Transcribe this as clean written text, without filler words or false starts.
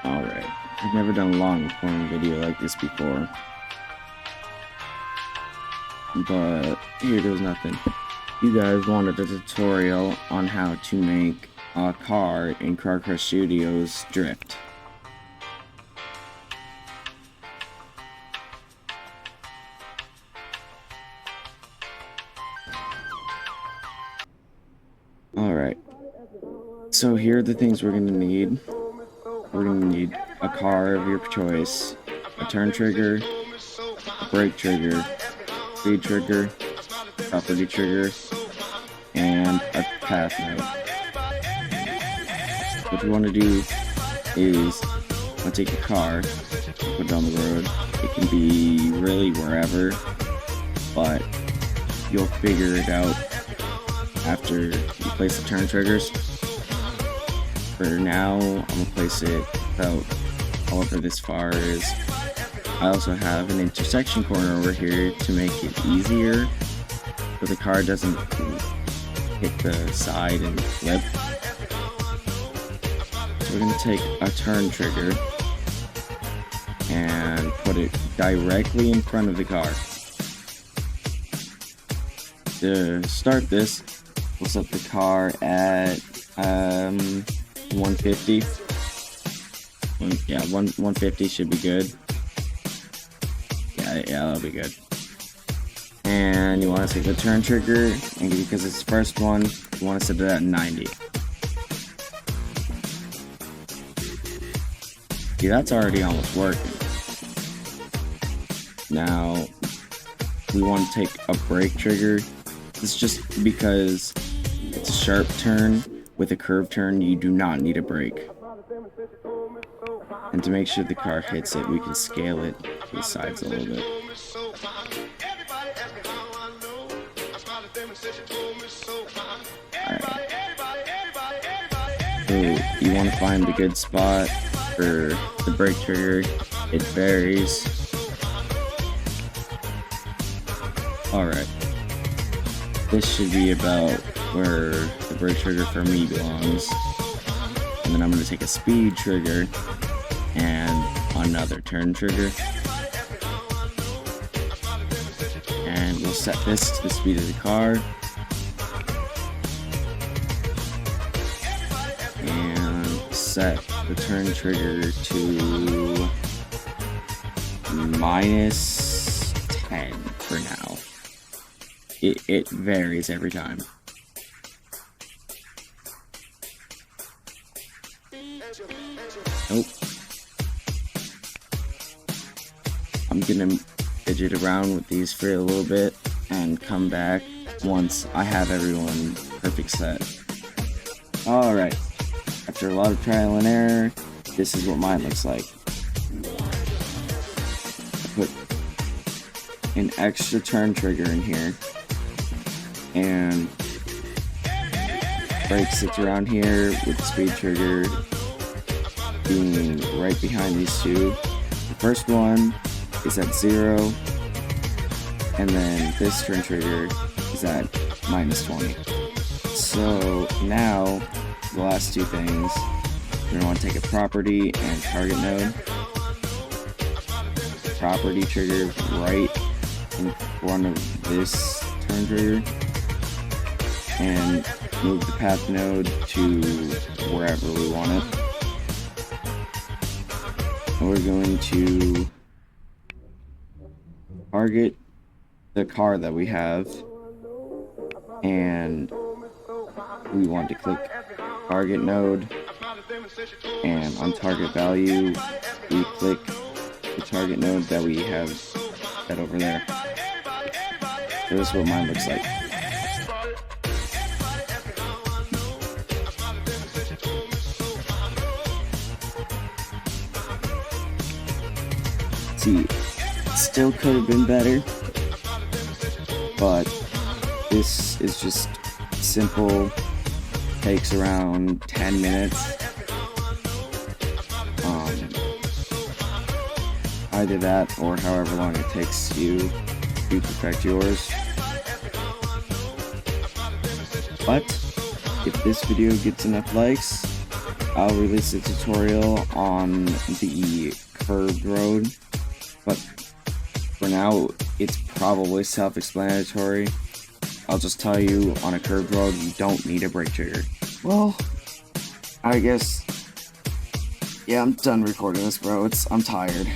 Alright, I've never done a long recording video like this before, but here goes nothing. You guys wanted a tutorial on how to make a car in carcrashstudio drift. Alright, so here are the things we're going to need. We're going to need a car of your choice, a turn trigger, a brake trigger, speed trigger, property trigger, and a path node. What you want to do is take a car, put it on the road. It can be really wherever, but you'll figure it out after you place the turn triggers. For now, I'm gonna place it about however this far is. I also have an intersection corner over here to make it easier so the car doesn't hit the side and flip. So we're gonna take a turn trigger and put it directly in front of the car. To start this, we'll set the car at 150. Yeah, 150 should be good. Yeah, that'll be good. And you want to take the turn trigger, and because it's the first one, you want to set it at 90. See, that's already almost working. Now, we want to take a brake trigger. It's just because it's a sharp turn. With a curved turn, you do not need a brake. And to make sure the car hits it, we can scale it to the sides a little bit. Alright. So you want to find a good spot for the brake trigger. It varies. Alright. This should be about where the brake trigger for me belongs. And then I'm going to take a speed trigger and another turn trigger. And we'll set this to the speed of the car. And set the turn trigger to -10 for now. It varies every time. Nope. I'm gonna fidget around with these for a little bit and come back once I have everyone perfect set. Alright, after a lot of trial and error, this is what mine looks like. I put an extra turn trigger in here, and brake sits around here with the speed trigger being right behind these two. The first one is at 0, and then this turn trigger is at -20. So now, the last two things, you're going to want to take a property and target node. Property trigger right in front of this turn trigger, and move the path node to wherever we want it. And we're going to target the car that we have, and we want to click target node, and on target value we click the target node that we have set over there. So this is what mine looks like. See, still could have been better, but this is just simple. Takes around 10 minutes. Either that or however long it takes you to perfect yours. But if this video gets enough likes, I'll release a tutorial on the curved road, but for now, it's probably self-explanatory. I'll just tell you, on a curved road, you don't need a brake trigger. Well, I guess, yeah, I'm done recording this, bro. I'm tired.